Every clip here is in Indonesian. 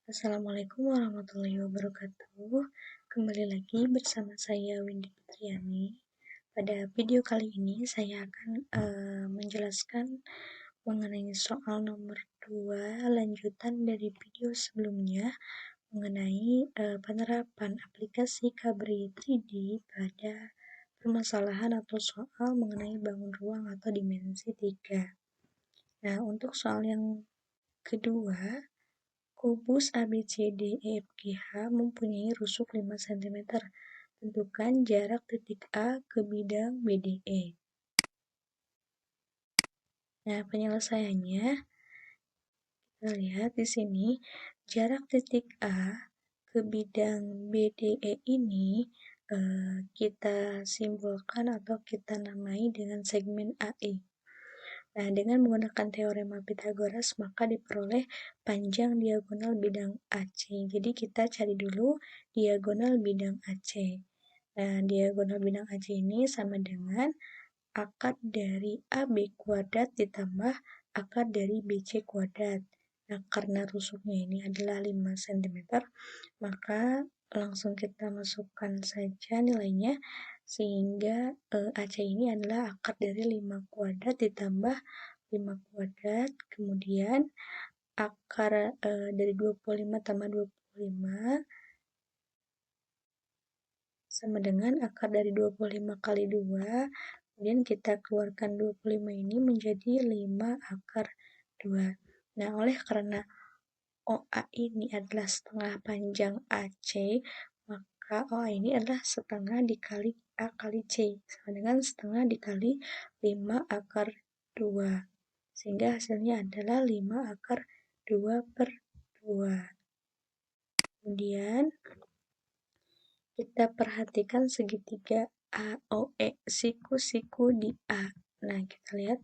Assalamualaikum warahmatullahi wabarakatuh. Kembali lagi bersama saya Windy Putriani. Pada video kali ini saya akan menjelaskan mengenai soal nomor 2 lanjutan dari video sebelumnya mengenai penerapan aplikasi Cabri 3D pada permasalahan atau soal mengenai bangun ruang atau dimensi 3. Nah, untuk soal yang kedua, kubus ABCDEFGH mempunyai rusuk 5 cm. Tentukan jarak titik A ke bidang BDE. Nah, penyelesaiannya kita lihat di sini, jarak titik A ke bidang BDE ini kita simbolkan atau kita namai dengan segmen AI. Nah, dengan menggunakan teorema Pythagoras, maka diperoleh panjang diagonal bidang AC. Jadi kita cari dulu diagonal bidang AC. Nah, diagonal bidang AC ini sama dengan akar dari AB kuadrat ditambah akar dari BC kuadrat. Nah, karena rusuknya ini adalah 5 cm, maka langsung kita masukkan saja nilainya, sehingga AC ini adalah akar dari 5 kuadrat ditambah 5 kuadrat, kemudian akar dari 25 tambah 25 sama dengan akar dari 25 kali 2, kemudian kita keluarkan 25 ini menjadi 5 akar 2. Nah, oleh karena OA ini adalah setengah panjang AC, maka OA ini adalah setengah dikali A kali C, sama dengan setengah dikali 5 akar 2. Sehingga hasilnya adalah 5 akar 2 per 2. Kemudian kita perhatikan segitiga AOE, siku-siku di A. Nah, kita lihat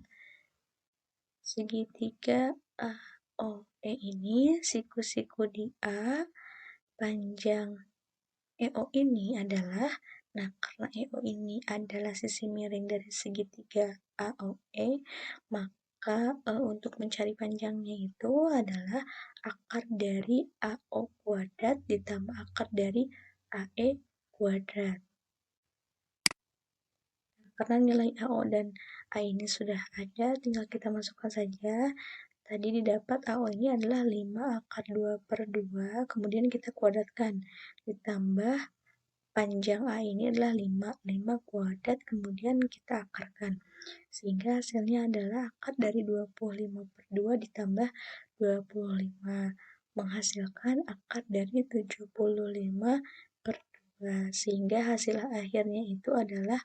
segitiga AOE ini, siku-siku di A, panjang EO ini adalah, nah karena EO ini adalah sisi miring dari segitiga AOE, maka untuk mencari panjangnya itu adalah akar dari AO kuadrat ditambah akar dari AE kuadrat. Karena nilai AO dan A ini sudah ada, tinggal kita masukkan saja. Tadi didapat AO ini adalah 5 akar 2 per 2, kemudian kita kuadratkan, ditambah panjang A ini adalah 5 kuadrat, kemudian kita akarkan. Sehingga hasilnya adalah akar dari 25 per 2 ditambah 25, menghasilkan akar dari 75 per 2. Sehingga hasil akhirnya itu adalah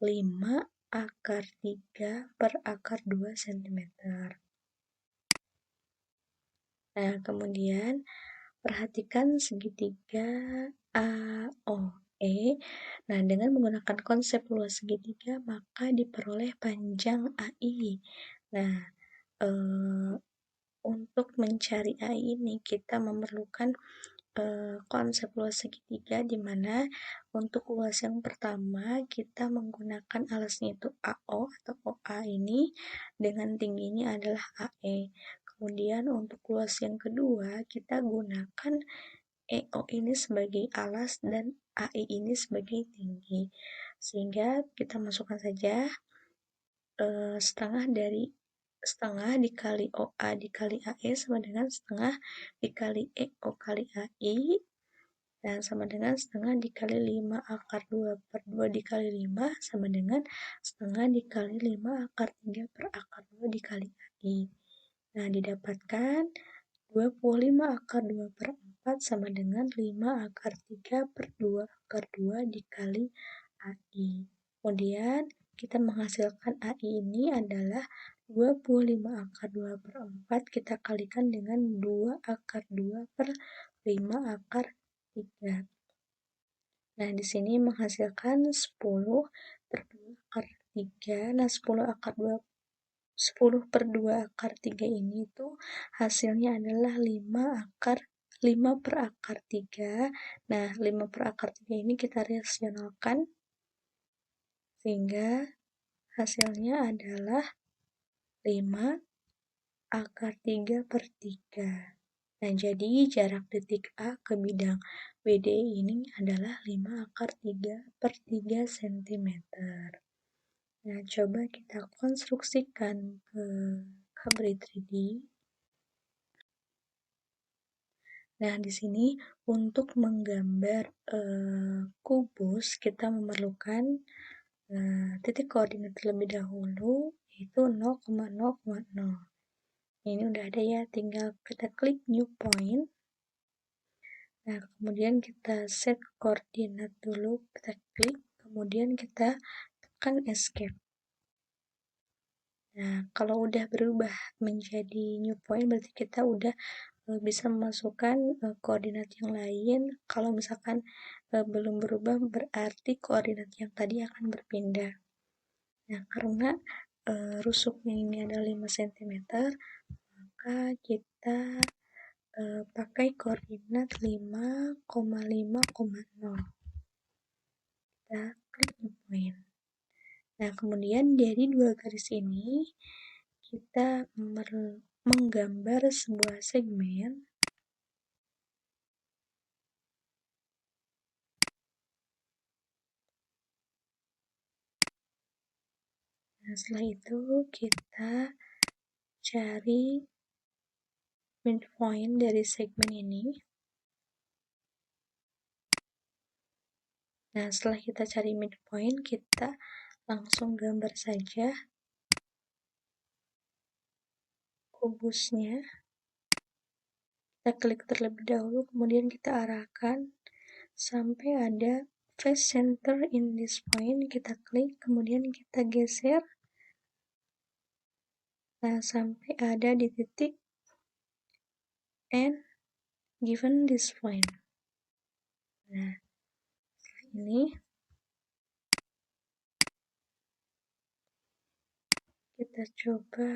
5 akar 3 per akar 2 cm. Nah, kemudian perhatikan segitiga AOE. Nah, dengan menggunakan konsep luas segitiga, maka diperoleh panjang AI. Nah, untuk mencari AI ini kita memerlukan konsep luas segitiga, di mana untuk luas yang pertama kita menggunakan alasnya itu AO atau OA ini dengan tingginya adalah AE. Kemudian untuk luas yang kedua kita gunakan EO ini sebagai alas dan AI ini sebagai tinggi. Sehingga kita masukkan saja setengah dikali OA dikali AE sama dengan setengah dikali EO kali AI, dan sama dengan setengah dikali 5 akar 2 per 2 dikali 5 sama dengan setengah dikali 5 akar 3 per akar 2 dikali AI. Nah, didapatkan 25 akar 2 per 4 sama dengan 5 akar 3 per 2 akar 2 dikali AI. Kemudian kita menghasilkan AI ini adalah 25 akar 2 per 4 kita kalikan dengan 2 akar 2 per 5 akar 3. Nah, di sini menghasilkan 10 per 2 akar 3. Nah, 10 per 2 akar 3 ini itu hasilnya adalah 5 per akar 3. Nah, 5 per akar 3 ini kita rasionalkan, sehingga hasilnya adalah 5 akar 3 per 3. Nah, jadi jarak titik A ke bidang BD ini adalah 5 × 3 × 3 cm. Nah, coba kita konstruksikan ke Cabri 3D. Nah, di sini untuk menggambar kubus, kita memerlukan titik koordinat terlebih dahulu, yaitu 0,0,0. Ini udah ada ya, tinggal kita klik new point. Nah, kemudian kita set koordinat dulu, kita klik, kemudian kita tekan escape. Nah, kalau udah berubah menjadi new point, berarti kita udah bisa memasukkan koordinat yang lain. Kalau misalkan belum berubah, berarti koordinat yang tadi akan berpindah. Nah, karena rusuknya ini ada 5 cm, maka kita pakai koordinat 5,5,0. Kita klik new point. Nah, kemudian dari dua garis ini kita menggambar sebuah segmen. Nah, setelah itu kita cari midpoint dari segmen ini. Nah, setelah kita cari midpoint, kita langsung gambar saja kubusnya. Kita klik terlebih dahulu, kemudian kita arahkan sampai ada face center in this point. Kita klik, kemudian kita geser. Nah, sampai ada di titik and given this point. Nah, ini kita coba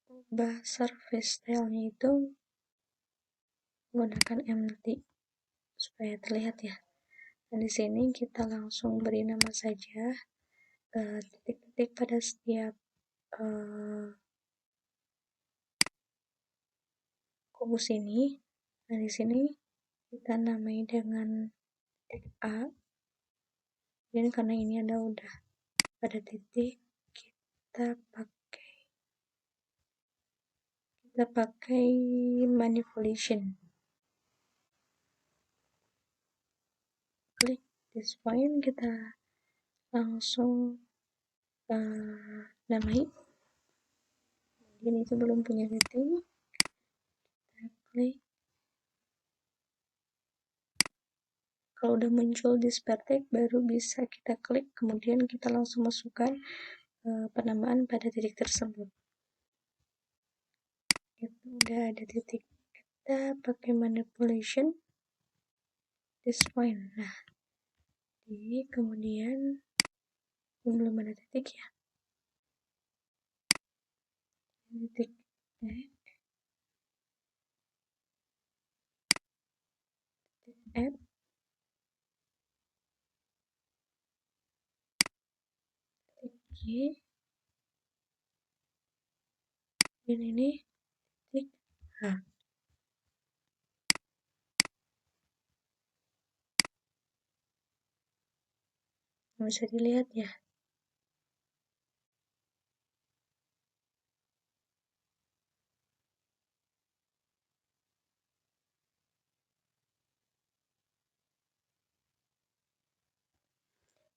ubah surface style-nya itu menggunakan empty supaya terlihat ya. Nah, di sini kita langsung beri nama saja titik-titik pada setiap kubus ini. Nah, di sini kita namai dengan titik A. Dan karena ini ada udah pada titik, kita pakai manipulation. Klik this point, kita langsung namai. Ini itu belum punya titik. Kita klik. Kalau udah muncul di pertek, baru bisa kita klik, kemudian kita langsung masukkan penamaan pada titik tersebut. Itu udah ada titik. Kita pakai manipulation this point. Nah, jadi kemudian belum ada titik ya. Titik F, titik G, dan ini titik H. Bisa dilihat ya.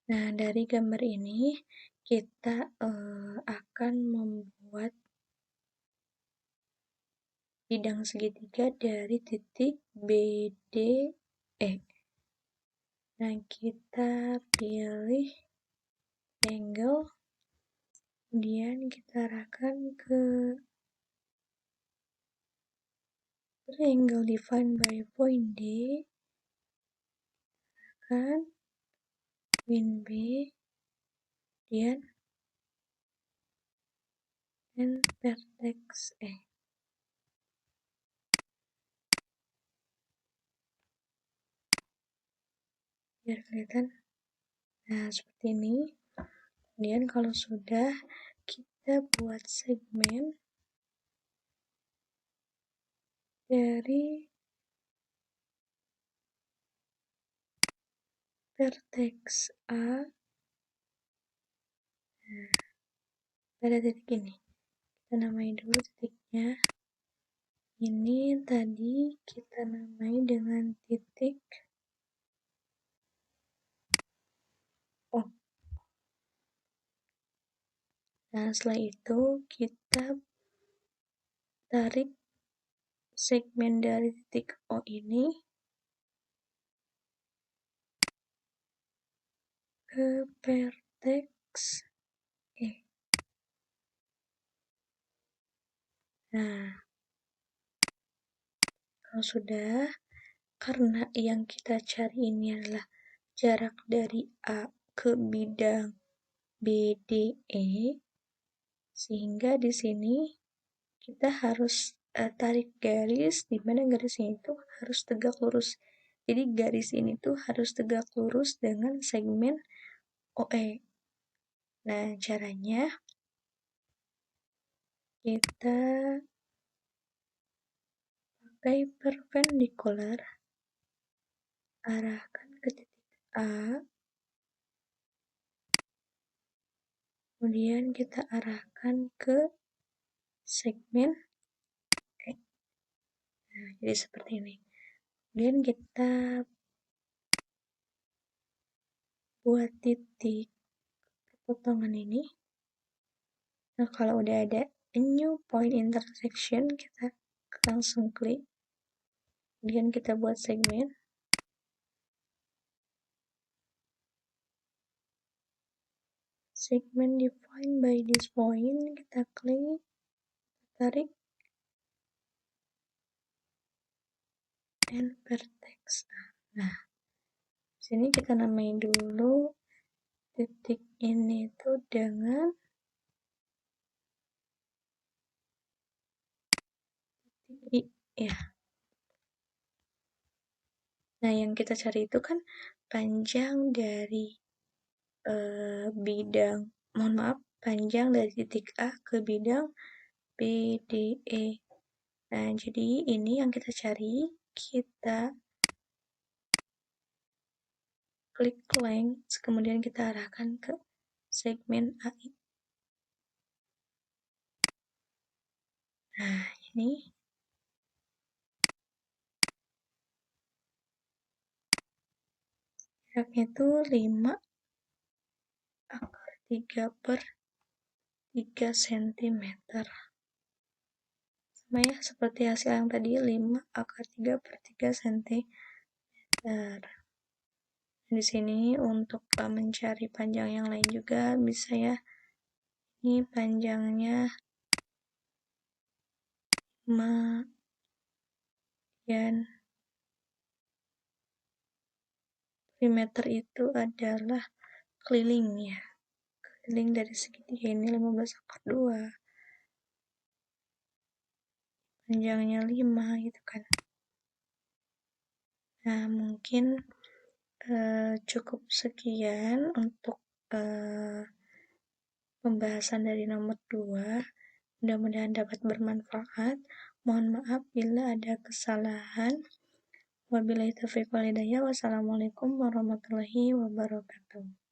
Nah, dari gambar ini kita akan membuat bidang segitiga dari titik BDE. Nah, kita pilih angle, kemudian kita arahkan ke triangle defined by point D, kan win B, kemudian dan vertex E. Biar kelihatan. Nah, seperti ini. Kemudian kalau sudah, kita buat segmen. dari vertex A pada titik ini. Kita namai dulu titiknya. Ini tadi kita namai dengan titik O. Nah, setelah itu kita tarik segmen dari titik O ini ke vertex E. Nah, kalau sudah, karena yang kita cari ini adalah jarak dari A ke bidang BDE, sehingga di sini kita harus tarik garis, di mana garisnya itu harus tegak lurus. Jadi garis ini tuh harus tegak lurus dengan segmen OE. Nah, caranya kita pakai perpendikular, arahkan ke titik A, kemudian kita arahkan ke segmen E. Nah, jadi seperti ini. Kemudian kita buat titik potongan ini. Nah, kalau udah ada a new point intersection, kita langsung klik. Kemudian kita buat segmen. Segment defined by this point, kita klik, tarik, and vertex. Nah, sini kita namai dulu titik ini tuh dengan titik I, ya. Nah, yang kita cari itu kan panjang dari panjang dari titik A ke bidang BDE. Nah, jadi ini yang kita cari, kita klik length, kemudian kita arahkan ke segmen AI. Nah, ini jaraknya itu 5 akar 3 per 3 cm. Sama ya, seperti hasil yang tadi, 5 akar 3 per 3 cm. Di sini untuk mencari panjang yang lain juga bisa ya. Ini panjangnya 5 dan perimeter itu adalah keliling ya. Keliling dari segitiga ini 15 akar 2. Panjangnya 5 gitu kan. Nah, mungkin cukup sekian untuk pembahasan dari nomor 2. Mudah-mudahan dapat bermanfaat. Mohon maaf bila ada kesalahan. Wabillahi taufiq wal hidayah. Wassalamualaikum warahmatullahi wabarakatuh.